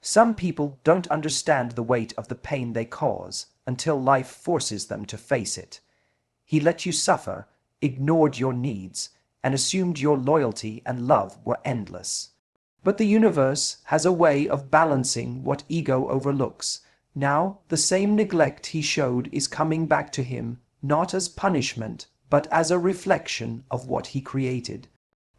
Some people don't understand the weight of the pain they cause until life forces them to face it. He let you suffer, ignored your needs, and assumed your loyalty and love were endless. But the universe has a way of balancing what ego overlooks. Now, the same neglect he showed is coming back to him, not as punishment, but as a reflection of what he created.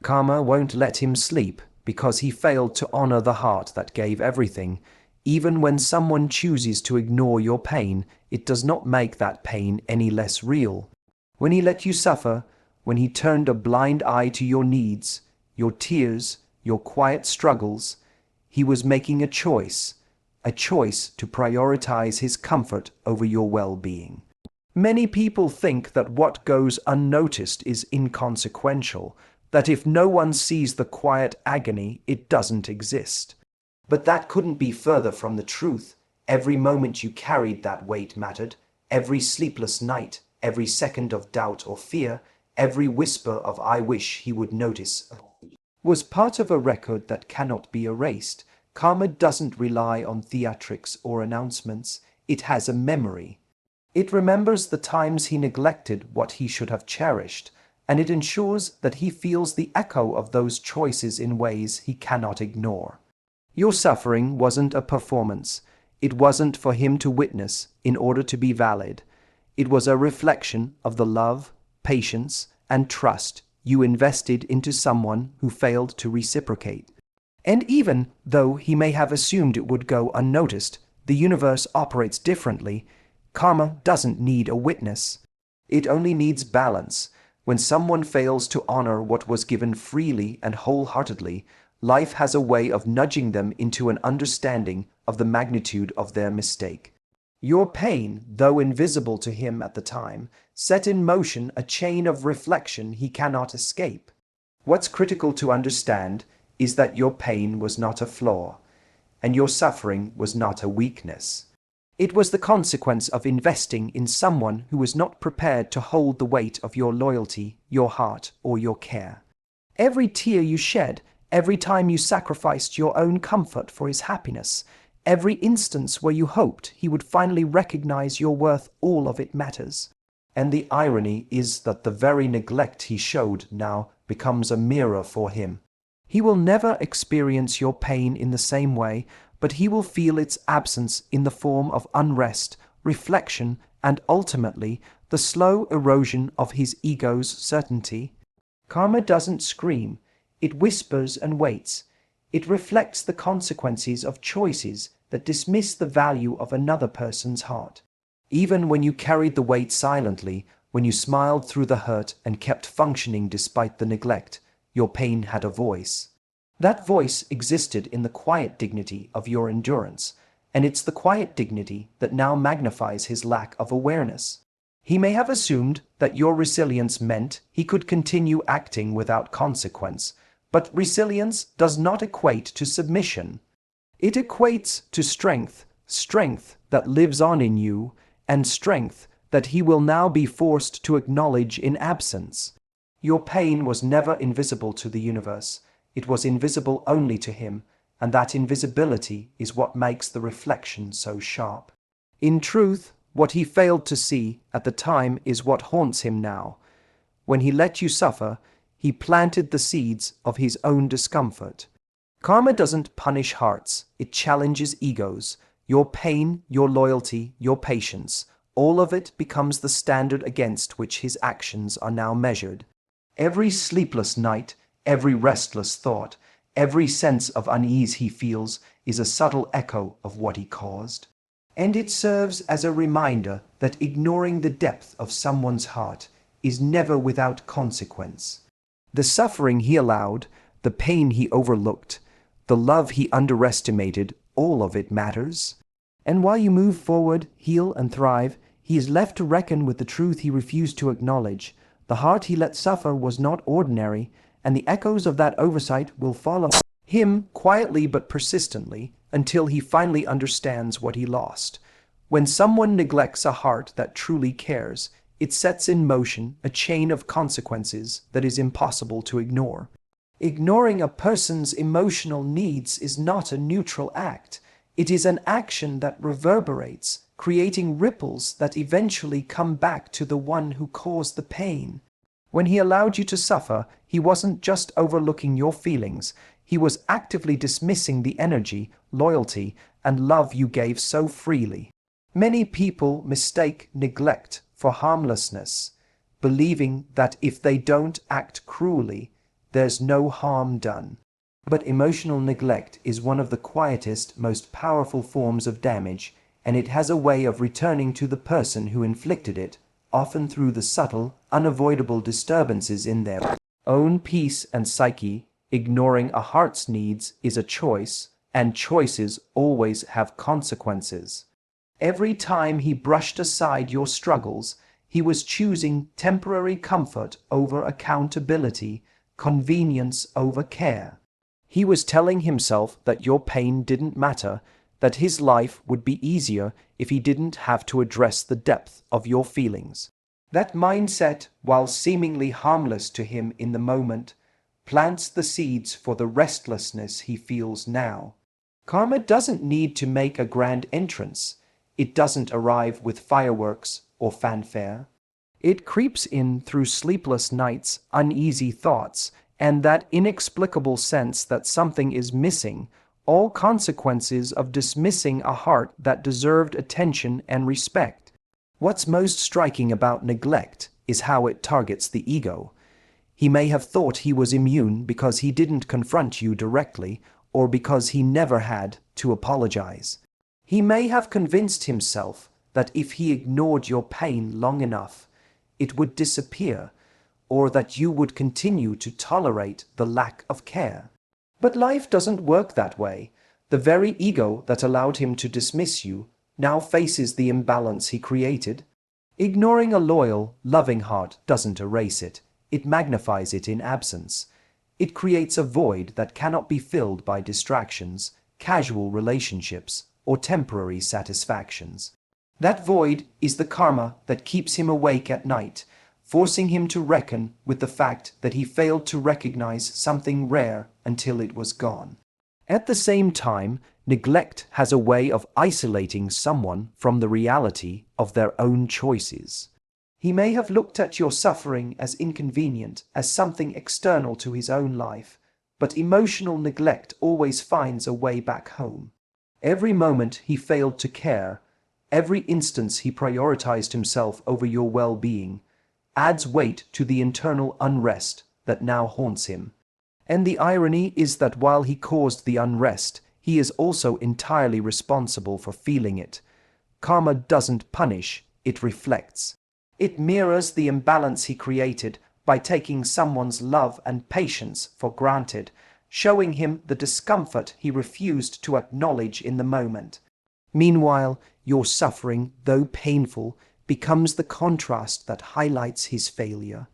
Karma won't let him sleep because he failed to honor the heart that gave everything. Even when someone chooses to ignore your pain, it does not make that pain any less real. When he let you suffer, when he turned a blind eye to your needs, your tears, your quiet struggles, he was making a choice to prioritize his comfort over your well-being. Many people think that what goes unnoticed is inconsequential, that if no one sees the quiet agony, it doesn't exist. But that couldn't be further from the truth. Every moment you carried that weight mattered, every sleepless night, every second of doubt or fear, every whisper of "I wish he would notice" was part of a record that cannot be erased. Karma doesn't rely on theatrics or announcements. It has a memory. It remembers the times he neglected what he should have cherished, and it ensures that he feels the echo of those choices in ways he cannot ignore. Your suffering wasn't a performance. It wasn't for him to witness in order to be valid. It was a reflection of the love, patience, and trust you invested into someone who failed to reciprocate. And even though he may have assumed it would go unnoticed, the universe operates differently. Karma doesn't need a witness. It only needs balance. When someone fails to honor what was given freely and wholeheartedly, life has a way of nudging them into an understanding of the magnitude of their mistake. Your pain, though invisible to him at the time, set in motion a chain of reflection he cannot escape. What's critical to understand is that your pain was not a flaw, and your suffering was not a weakness. It was the consequence of investing in someone who was not prepared to hold the weight of your loyalty, your heart, or your care. Every tear you shed, every time you sacrificed your own comfort for his happiness, every instance where you hoped he would finally recognize your worth, all of it matters. And the irony is that the very neglect he showed now becomes a mirror for him. He will never experience your pain in the same way, but he will feel its absence in the form of unrest, reflection, and ultimately the slow erosion of his ego's certainty. Karma doesn't scream. It whispers and waits. It reflects the consequences of choices that dismiss the value of another person's heart. Even when you carried the weight silently, when you smiled through the hurt and kept functioning despite the neglect, your pain had a voice. That voice existed in the quiet dignity of your endurance, and it's the quiet dignity that now magnifies his lack of awareness. He may have assumed that your resilience meant he could continue acting without consequence, but resilience does not equate to submission. It equates to strength, strength that lives on in you, and strength that he will now be forced to acknowledge in absence. Your pain was never invisible to the universe. It was invisible only to him, and that invisibility is what makes the reflection so sharp. In truth, what he failed to see at the time is what haunts him now. When he let you suffer, he planted the seeds of his own discomfort. Karma doesn't punish hearts, it challenges egos. Your pain, your loyalty, your patience, all of it becomes the standard against which his actions are now measured. Every sleepless night, every restless thought, every sense of unease he feels is a subtle echo of what he caused. And it serves as a reminder that ignoring the depth of someone's heart is never without consequence. The suffering he allowed, the pain he overlooked, the love he underestimated, all of it matters. And while you move forward, heal, and thrive, he is left to reckon with the truth he refused to acknowledge. The heart he let suffer was not ordinary, and the echoes of that oversight will follow him quietly but persistently until he finally understands what he lost. When someone neglects a heart that truly cares, it sets in motion a chain of consequences that is impossible to ignore. Ignoring a person's emotional needs is not a neutral act. It is an action that reverberates, creating ripples that eventually come back to the one who caused the pain. When he allowed you to suffer, he wasn't just overlooking your feelings, he was actively dismissing the energy, loyalty, and love you gave so freely. Many people mistake neglect for harmlessness, believing that if they don't act cruelly, there's no harm done. But emotional neglect is one of the quietest, most powerful forms of damage, and it has a way of returning to the person who inflicted it, often through the subtle, unavoidable disturbances in their own peace and psyche. Ignoring a heart's needs is a choice, and choices always have consequences. Every time he brushed aside your struggles, he was choosing temporary comfort over accountability, convenience over care. He was telling himself that your pain didn't matter, that his life would be easier if he didn't have to address the depth of your feelings. That mindset, while seemingly harmless to him in the moment, plants the seeds for the restlessness he feels now. Karma doesn't need to make a grand entrance. It doesn't arrive with fireworks or fanfare. It creeps in through sleepless nights, uneasy thoughts, and that inexplicable sense that something is missing, all consequences of dismissing a heart that deserved attention and respect. What's most striking about neglect is how it targets the ego. He may have thought he was immune because he didn't confront you directly, or because he never had to apologize. He may have convinced himself that if he ignored your pain long enough, it would disappear, or that you would continue to tolerate the lack of care. But life doesn't work that way. The very ego that allowed him to dismiss you now faces the imbalance he created. Ignoring a loyal, loving heart doesn't erase it. It magnifies it in absence. It creates a void that cannot be filled by distractions, casual relationships, or temporary satisfactions. That void is the karma that keeps him awake at night, forcing him to reckon with the fact that he failed to recognize something rare until it was gone. At the same time, neglect has a way of isolating someone from the reality of their own choices. He may have looked at your suffering as inconvenient, as something external to his own life, but emotional neglect always finds a way back home. Every moment he failed to care, every instance he prioritized himself over your well-being, adds weight to the internal unrest that now haunts him. And the irony is that while he caused the unrest, he is also entirely responsible for feeling it. Karma doesn't punish, it reflects. It mirrors the imbalance he created by taking someone's love and patience for granted, showing him the discomfort he refused to acknowledge in the moment. Meanwhile, your suffering, though painful, becomes the contrast that highlights his failure.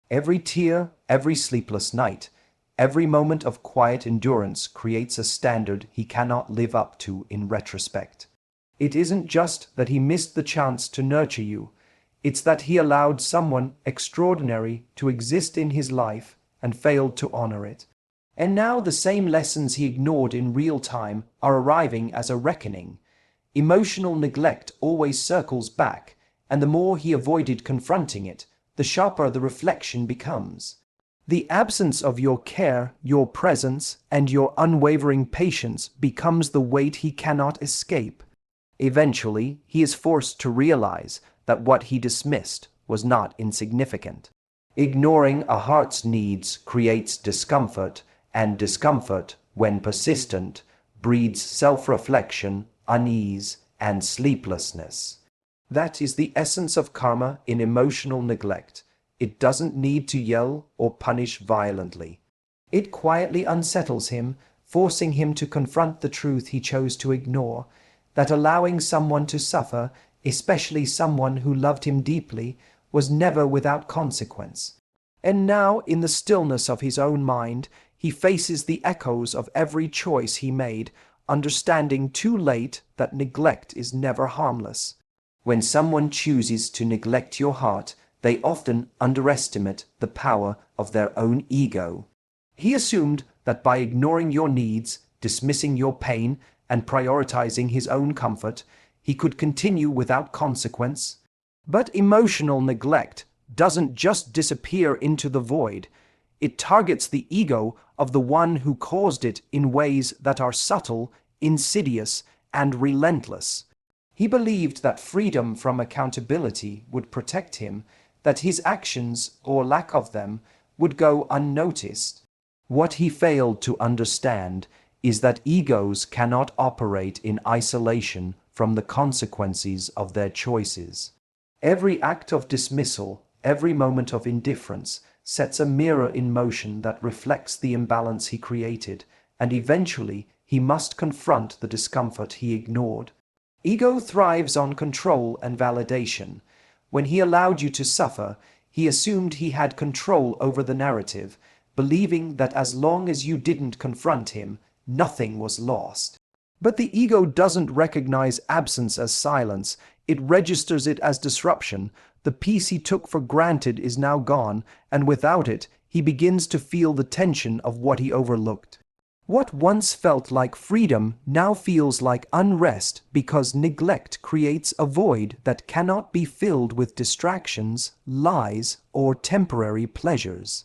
Every tear, every sleepless night, every moment of quiet endurance creates a standard he cannot live up to in retrospect. It isn't just that he missed the chance to nurture you, it's that he allowed someone extraordinary to exist in his life and failed to honor it. And now the same lessons he ignored in real time are arriving as a reckoning. Emotional neglect always circles back, and the more he avoided confronting it, the sharper the reflection becomes. The absence of your care, your presence, and your unwavering patience becomes the weight he cannot escape. Eventually, he is forced to realize that what he dismissed was not insignificant. Ignoring a heart's needs creates discomfort, and discomfort, when persistent, breeds self-reflection, unease, and sleeplessness. That is the essence of karma in emotional neglect. It doesn't need to yell or punish violently. It quietly unsettles him, forcing him to confront the truth he chose to ignore, that allowing someone to suffer, especially someone who loved him deeply, was never without consequence. And now, in the stillness of his own mind, he faces the echoes of every choice he made, understanding too late that neglect is never harmless. When someone chooses to neglect your heart, they often underestimate the power of their own ego. He assumed that by ignoring your needs, dismissing your pain, and prioritizing his own comfort, he could continue without consequence. But emotional neglect doesn't just disappear into the void. It targets the ego of the one who caused it in ways that are subtle, insidious, and relentless. He believed that freedom from accountability would protect him, that his actions, or lack of them, would go unnoticed. What he failed to understand is that egos cannot operate in isolation from the consequences of their choices. Every act of dismissal, every moment of indifference, sets a mirror in motion that reflects the imbalance he created, and eventually he must confront the discomfort he ignored. Ego thrives on control and validation. When he allowed you to suffer, he assumed he had control over the narrative, believing that as long as you didn't confront him, nothing was lost. But the ego doesn't recognize absence as silence, it registers it as disruption. The peace he took for granted is now gone, and without it, he begins to feel the tension of what he overlooked. What once felt like freedom now feels like unrest because neglect creates a void that cannot be filled with distractions, lies, or temporary pleasures.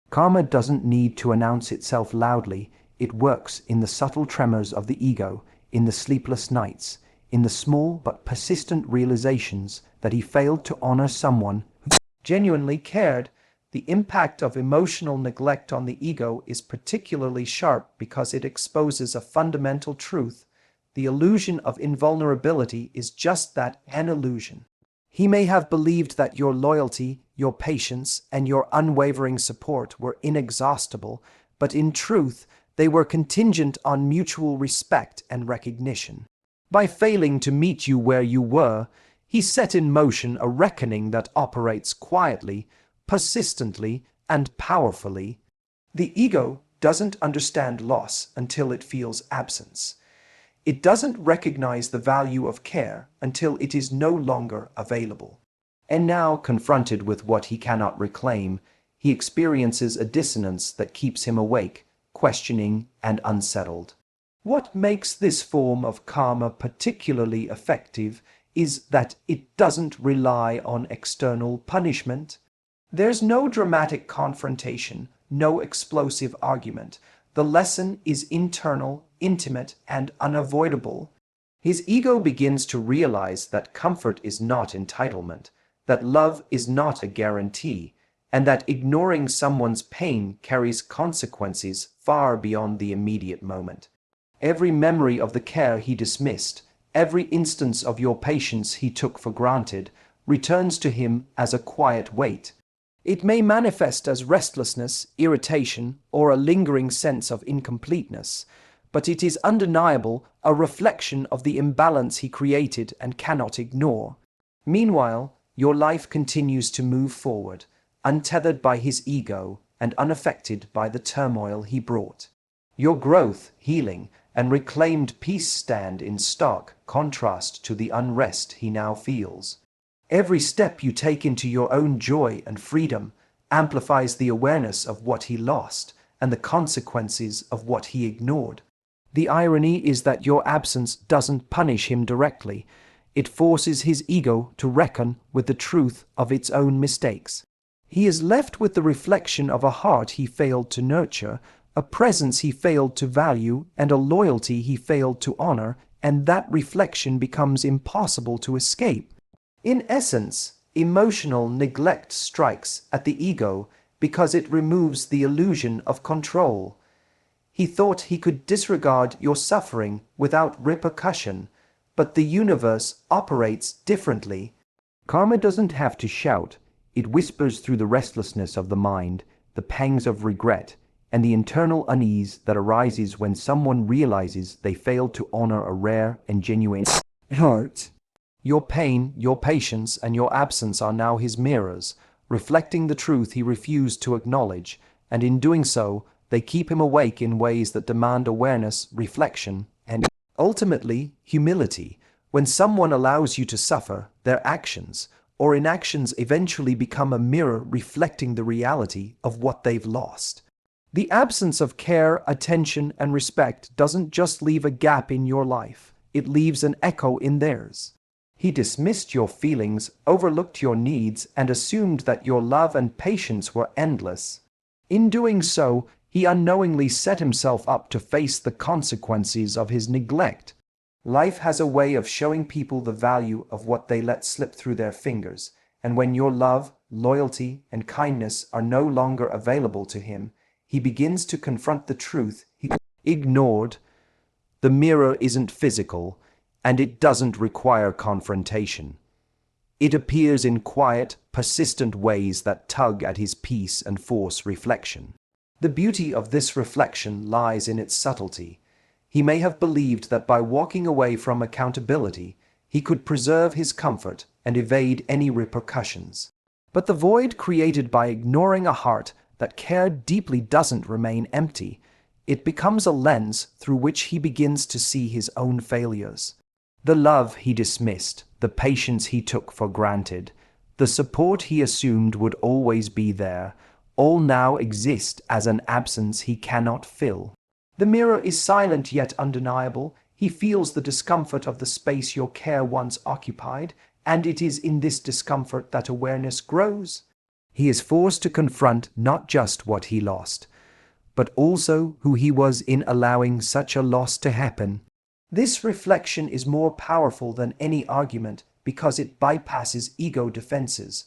Karma doesn't need to announce itself loudly. It works in the subtle tremors of the ego, in the sleepless nights, in the small but persistent realizations that he failed to honor someone who genuinely cared. The impact of emotional neglect on the ego is particularly sharp because it exposes a fundamental truth. The illusion of invulnerability is just that, an illusion. He may have believed that your loyalty, your patience, and your unwavering support were inexhaustible, but in truth, they were contingent on mutual respect and recognition. By failing to meet you where you were, he set in motion a reckoning that operates quietly, persistently, and powerfully. The ego doesn't understand loss until it feels absence. It doesn't recognize the value of care until it is no longer available. And now, confronted with what he cannot reclaim, he experiences a dissonance that keeps him awake, questioning, and unsettled. What makes this form of karma particularly effective is that it doesn't rely on external punishment. There's no dramatic confrontation, no explosive argument. The lesson is internal, intimate, and unavoidable. His ego begins to realize that comfort is not entitlement, that love is not a guarantee, and that ignoring someone's pain carries consequences far beyond the immediate moment. Every memory of the care he dismissed, every instance of your patience he took for granted, returns to him as a quiet weight. It may manifest as restlessness, irritation, or a lingering sense of incompleteness, but it is undeniable a reflection of the imbalance he created and cannot ignore. Meanwhile, your life continues to move forward, untethered by his ego and unaffected by the turmoil he brought. Your growth, healing, and reclaimed peace stand in stark contrast to the unrest he now feels. Every step you take into your own joy and freedom amplifies the awareness of what he lost and the consequences of what he ignored. The irony is that your absence doesn't punish him directly. It forces his ego to reckon with the truth of its own mistakes. He is left with the reflection of a heart he failed to nurture, a presence he failed to value, and a loyalty he failed to honor, and that reflection becomes impossible to escape. In essence, emotional neglect strikes at the ego because it removes the illusion of control. He thought he could disregard your suffering without repercussion, but the universe operates differently. Karma doesn't have to shout. It whispers through the restlessness of the mind, the pangs of regret, and the internal unease that arises when someone realizes they failed to honor a rare and genuine heart. Your pain, your patience, and your absence are now his mirrors, reflecting the truth he refused to acknowledge, and in doing so, they keep him awake in ways that demand awareness, reflection, and ultimately, humility. When someone allows you to suffer, their actions or inactions eventually become a mirror reflecting the reality of what they've lost. The absence of care, attention, and respect doesn't just leave a gap in your life, it leaves an echo in theirs. He dismissed your feelings, overlooked your needs, and assumed that your love and patience were endless. In doing so, he unknowingly set himself up to face the consequences of his neglect. Life has a way of showing people the value of what they let slip through their fingers, and when your love, loyalty, and kindness are no longer available to him, he begins to confront the truth he ignored. The mirror isn't physical, and it doesn't require confrontation. It appears in quiet, persistent ways that tug at his peace and force reflection. The beauty of this reflection lies in its subtlety. He may have believed that by walking away from accountability, he could preserve his comfort and evade any repercussions. But the void created by ignoring a heart that cared deeply doesn't remain empty. It becomes a lens through which he begins to see his own failures. The love he dismissed, the patience he took for granted, the support he assumed would always be there, all now exist as an absence he cannot fill. The mirror is silent yet undeniable. He feels the discomfort of the space your care once occupied, and it is in this discomfort that awareness grows. He is forced to confront not just what he lost, but also who he was in allowing such a loss to happen. This reflection is more powerful than any argument because it bypasses ego defenses.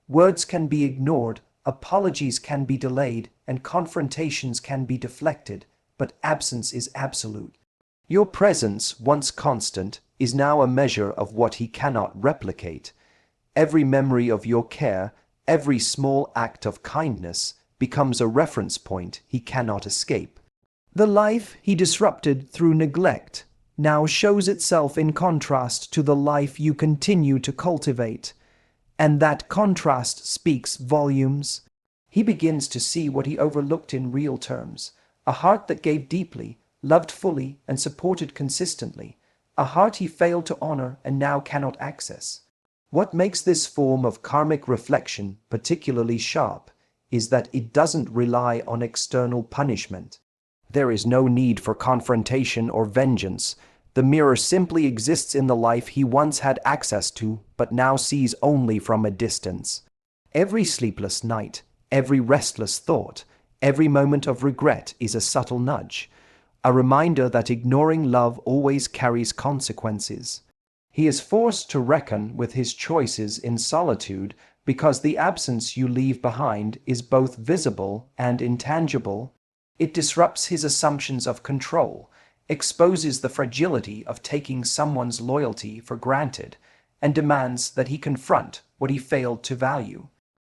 Words can be ignored, apologies can be delayed, and confrontations can be deflected, but absence is absolute. Your presence, once constant, is now a measure of what he cannot replicate. Every memory of your care, every small act of kindness, becomes a reference point he cannot escape. The life he disrupted through neglect now shows itself in contrast to the life you continue to cultivate, and that contrast speaks volumes. He begins to see what he overlooked in real terms, a heart that gave deeply, loved fully, and supported consistently, a heart he failed to honor and now cannot access. What makes this form of karmic reflection particularly sharp is that it doesn't rely on external punishment. There is no need for confrontation or vengeance. The mirror simply exists in the life he once had access to, but now sees only from a distance. Every sleepless night, every restless thought, every moment of regret is a subtle nudge, a reminder that ignoring love always carries consequences. He is forced to reckon with his choices in solitude because the absence you leave behind is both visible and intangible. It disrupts his assumptions of control, exposes the fragility of taking someone's loyalty for granted, and demands that he confront what he failed to value.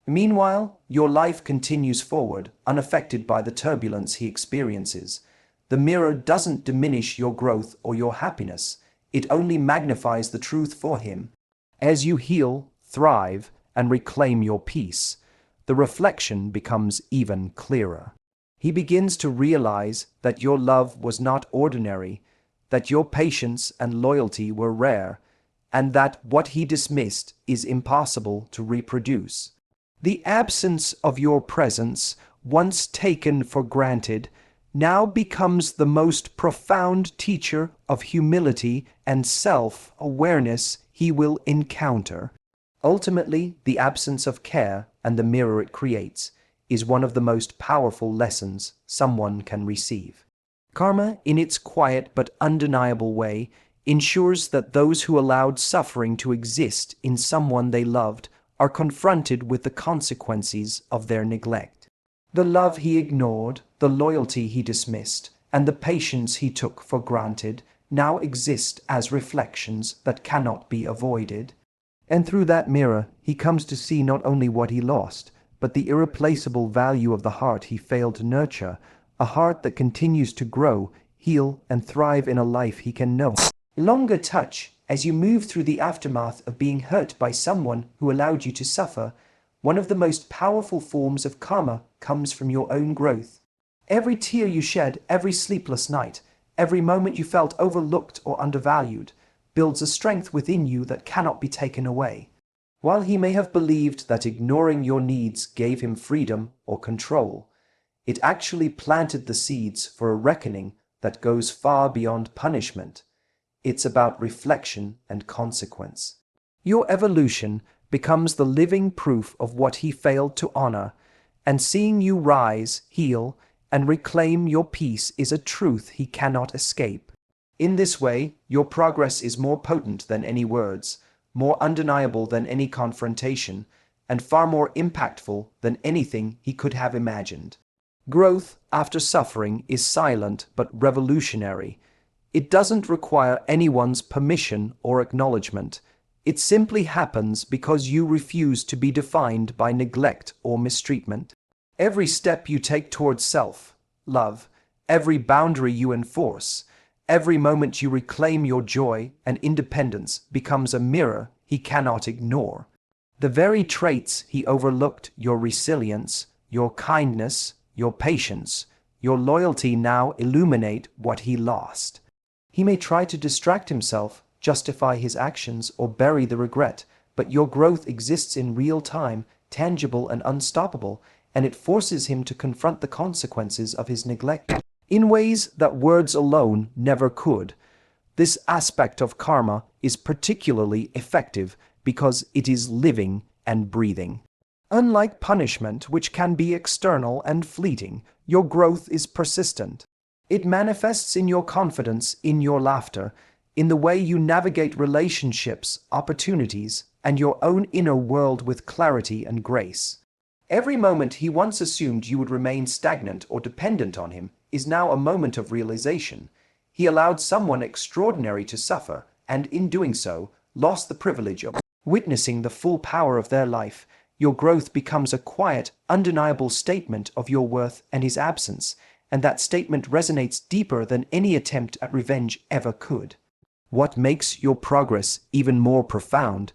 Meanwhile, your life continues forward, unaffected by the turbulence he experiences. The mirror doesn't diminish your growth or your happiness. It only magnifies the truth for him. As you heal, thrive, and reclaim your peace, the reflection becomes even clearer. He begins to realize that your love was not ordinary, that your patience and loyalty were rare, and that what he dismissed is impossible to reproduce. The absence of your presence, once taken for granted, now becomes the most profound teacher of humility and self-awareness he will encounter. Ultimately, the absence of care and the mirror it creates is one of the most powerful lessons someone can receive. Karma, in its quiet but undeniable way, ensures that those who allowed suffering to exist in someone they loved are confronted with the consequences of their neglect. The love he ignored, the loyalty he dismissed, and the patience he took for granted now exist as reflections that cannot be avoided. And through that mirror, he comes to see not only what he lost, but the irreplaceable value of the heart he failed to nurture, a heart that continues to grow, heal, and thrive in a life he can no longer touch. As you move through the aftermath of being hurt by someone who allowed you to suffer, one of the most powerful forms of karma comes from your own growth. Every tear you shed, every sleepless night, every moment you felt overlooked or undervalued, builds a strength within you that cannot be taken away. While he may have believed that ignoring your needs gave him freedom or control, It actually planted the seeds for a reckoning that goes far beyond punishment. It's about reflection and consequence. Your evolution becomes the living proof of what he failed to honor, and seeing you rise, heal, and reclaim your peace is a truth he cannot escape. In this way, your progress is more potent than any words, more undeniable than any confrontation, and far more impactful than anything he could have imagined. Growth after suffering is silent but revolutionary. It doesn't require anyone's permission or acknowledgement. It simply happens because you refuse to be defined by neglect or mistreatment. Every step you take towards self-love, every boundary you enforce, every moment you reclaim your joy and independence becomes a mirror he cannot ignore. The very traits he overlooked, your resilience, your kindness, your patience, your loyalty, now illuminate what he lost. He may try to distract himself, justify his actions, or bury the regret, but your growth exists in real time, tangible and unstoppable, and it forces him to confront the consequences of his neglect in ways that words alone never could. This aspect of karma is particularly effective because it is living and breathing. Unlike punishment, which can be external and fleeting, your growth is persistent. It manifests in your confidence, in your laughter, in the way you navigate relationships, opportunities, and your own inner world with clarity and grace. Every moment he once assumed you would remain stagnant or dependent on him is now a moment of realization. He allowed someone extraordinary to suffer, and in doing so, lost the privilege of witnessing the full power of their life. Your growth becomes a quiet, undeniable statement of your worth and his absence, and that statement resonates deeper than any attempt at revenge ever could. What makes your progress even more profound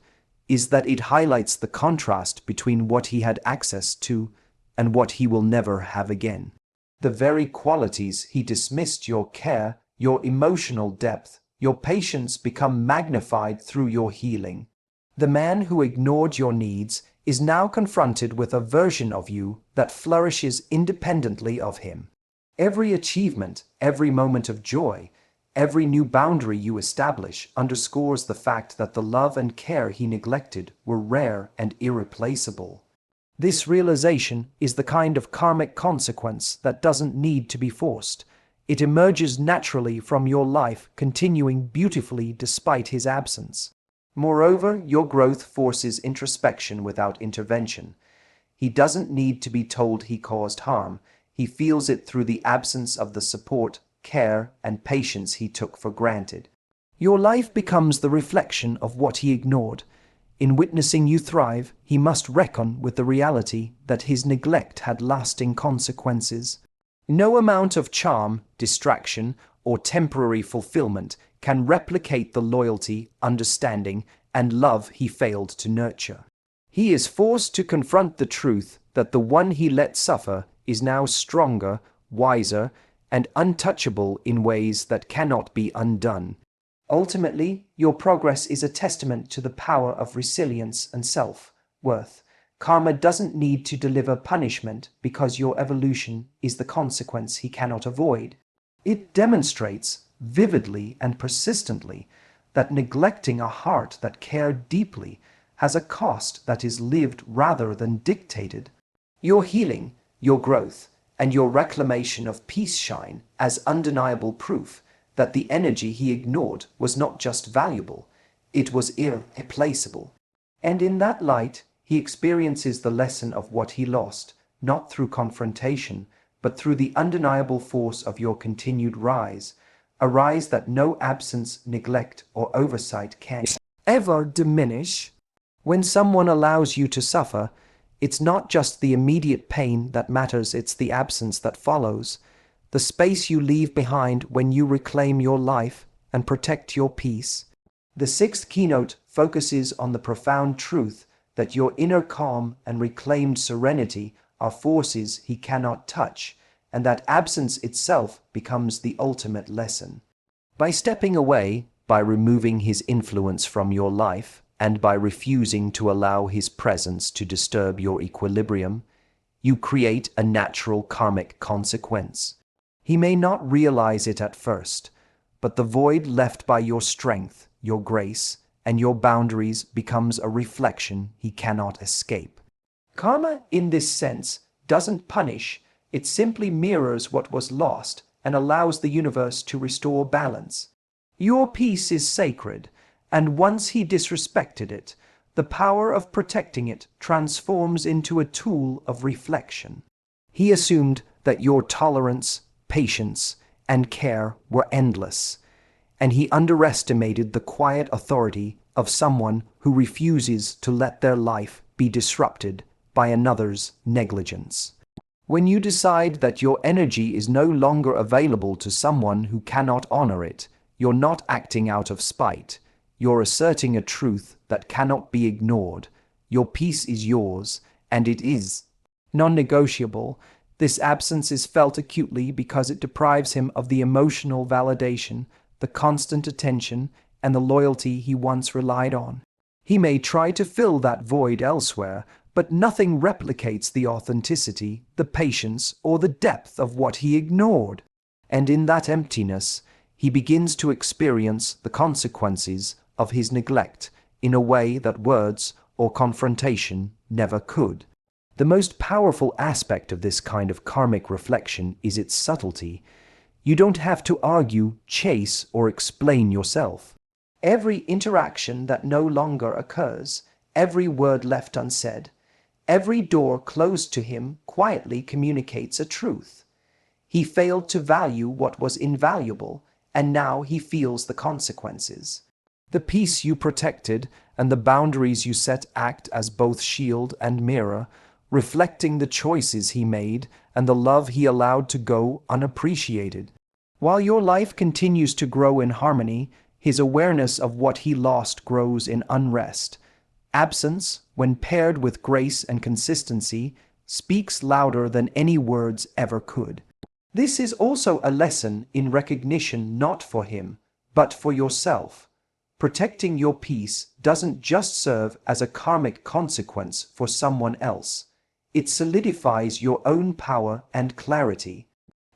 is that it highlights the contrast between what he had access to and what he will never have again. The very qualities he dismissed, your care, your emotional depth, your patience, become magnified through your healing. The man who ignored your needs is now confronted with a version of you that flourishes independently of him. Every achievement, every moment of joy, every new boundary you establish underscores the fact that the love and care he neglected were rare and irreplaceable. This realization is the kind of karmic consequence that doesn't need to be forced. It emerges naturally from your life, continuing beautifully despite his absence. Moreover, your growth forces introspection without intervention. He doesn't need to be told he caused harm. He feels it through the absence of the support, care, and patience he took for granted. Your life becomes the reflection of what he ignored. In witnessing you thrive, he must reckon with the reality that his neglect had lasting consequences. No amount of charm, distraction, or temporary fulfillment can replicate the loyalty, understanding, and love he failed to nurture. He is forced to confront the truth that the one he let suffer is now stronger, wiser, and untouchable in ways that cannot be undone. Ultimately, your progress is a testament to the power of resilience and self-worth. Karma doesn't need to deliver punishment because your evolution is the consequence he cannot avoid. It demonstrates vividly and persistently that neglecting a heart that cared deeply has a cost that is lived rather than dictated. Your healing, your growth, and your reclamation of peace shine as undeniable proof that the energy he ignored was not just valuable, it was irreplaceable. And in that light, he experiences the lesson of what he lost, not through confrontation, but through the undeniable force of your continued rise, a rise that no absence, neglect, or oversight can ever diminish. When someone allows you to suffer, it's not just the immediate pain that matters, it's the absence that follows, the space you leave behind when you reclaim your life and protect your peace. The sixth keynote focuses on the profound truth that your inner calm and reclaimed serenity are forces he cannot touch, and that absence itself becomes the ultimate lesson. By stepping away, by removing his influence from your life, and by refusing to allow his presence to disturb your equilibrium, You create a natural karmic consequence. He may not realize it at first, but the void left by your strength, your grace, and your boundaries becomes a reflection he cannot escape. Karma, in this sense, doesn't punish, it simply mirrors what was lost and allows the universe to restore balance. Your peace is sacred, and once he disrespected it, the power of protecting it transforms into a tool of reflection. He assumed that your tolerance, patience, and care were endless, and he underestimated the quiet authority of someone who refuses to let their life be disrupted by another's negligence. When you decide that your energy is no longer available to someone who cannot honor it, you're not acting out of spite. You're asserting a truth that cannot be ignored. Your peace is yours, and it is non-negotiable. This absence is felt acutely because it deprives him of the emotional validation, the constant attention, and the loyalty he once relied on. He may try to fill that void elsewhere, but nothing replicates the authenticity, the patience, or the depth of what he ignored. And in that emptiness, he begins to experience the consequences of his neglect in a way that words or confrontation never could. The most powerful aspect of this kind of karmic reflection is its subtlety. You don't have to argue, chase, or explain yourself. Every interaction that no longer occurs, every word left unsaid, every door closed to him quietly communicates a truth. He failed to value what was invaluable, and now he feels the consequences. The peace you protected and the boundaries you set act as both shield and mirror, reflecting the choices he made and the love he allowed to go unappreciated. While your life continues to grow in harmony, his awareness of what he lost grows in unrest. Absence, when paired with grace and consistency, speaks louder than any words ever could. This is also a lesson in recognition not for him, but for yourself. Protecting your peace doesn't just serve as a karmic consequence for someone else. It solidifies your own power and clarity.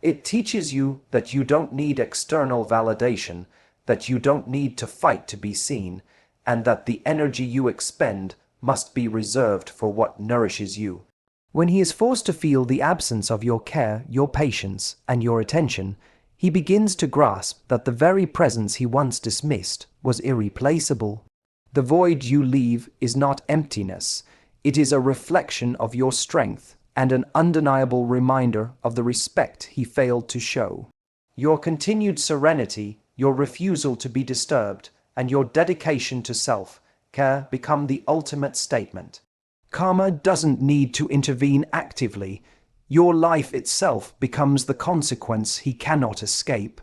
It teaches you that you don't need external validation, that you don't need to fight to be seen, and that the energy you expend must be reserved for what nourishes you. When he is forced to feel the absence of your care, your patience, and your attention, he begins to grasp that the very presence he once dismissed was irreplaceable. The void you leave is not emptiness. It is a reflection of your strength and an undeniable reminder of the respect he failed to show. Your continued serenity, your refusal to be disturbed, and your dedication to self-care become the ultimate statement. Karma doesn't need to intervene actively. Your life itself becomes the consequence he cannot escape.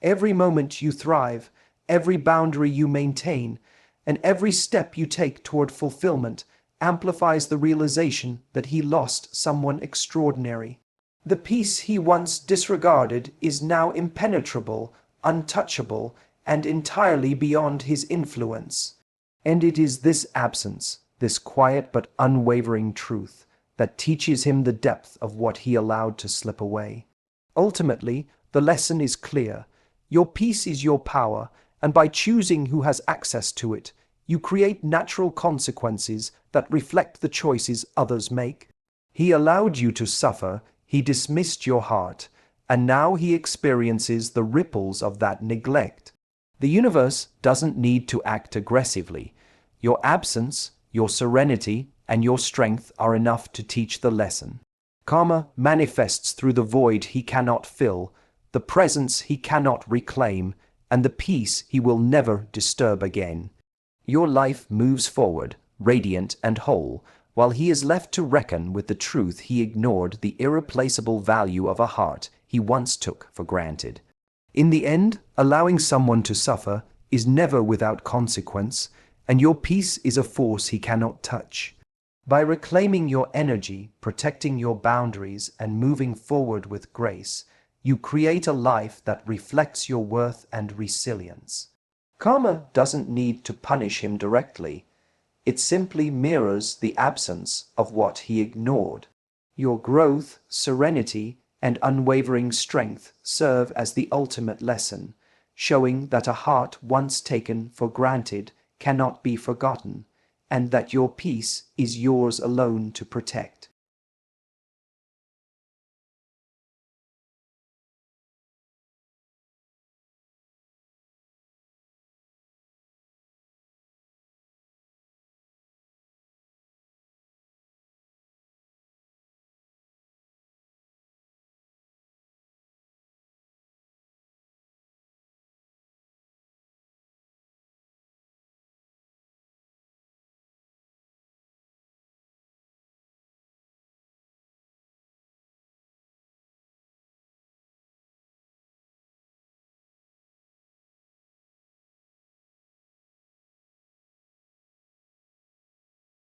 Every moment you thrive, every boundary you maintain, and every step you take toward fulfillment amplifies the realization that he lost someone extraordinary. The peace he once disregarded is now impenetrable, untouchable, and entirely beyond his influence. And it is this absence, this quiet but unwavering truth, that teaches him the depth of what he allowed to slip away. Ultimately, the lesson is clear. Your peace is your power, and by choosing who has access to it, you create natural consequences that reflect the choices others make. He allowed you to suffer, he dismissed your heart, and now he experiences the ripples of that neglect. The universe doesn't need to act aggressively. Your absence, your serenity, and your strength are enough to teach the lesson. Karma manifests through the void he cannot fill, the presence he cannot reclaim, and the peace he will never disturb again. Your life moves forward, radiant and whole, while he is left to reckon with the truth he ignored, the irreplaceable value of a heart he once took for granted. In the end, allowing someone to suffer is never without consequence, and your peace is a force he cannot touch. By reclaiming your energy, protecting your boundaries, and moving forward with grace, you create a life that reflects your worth and resilience. Karma doesn't need to punish him directly. It simply mirrors the absence of what he ignored. Your growth, serenity, and unwavering strength serve as the ultimate lesson, showing that a heart once taken for granted cannot be forgotten, and that your peace is yours alone to protect.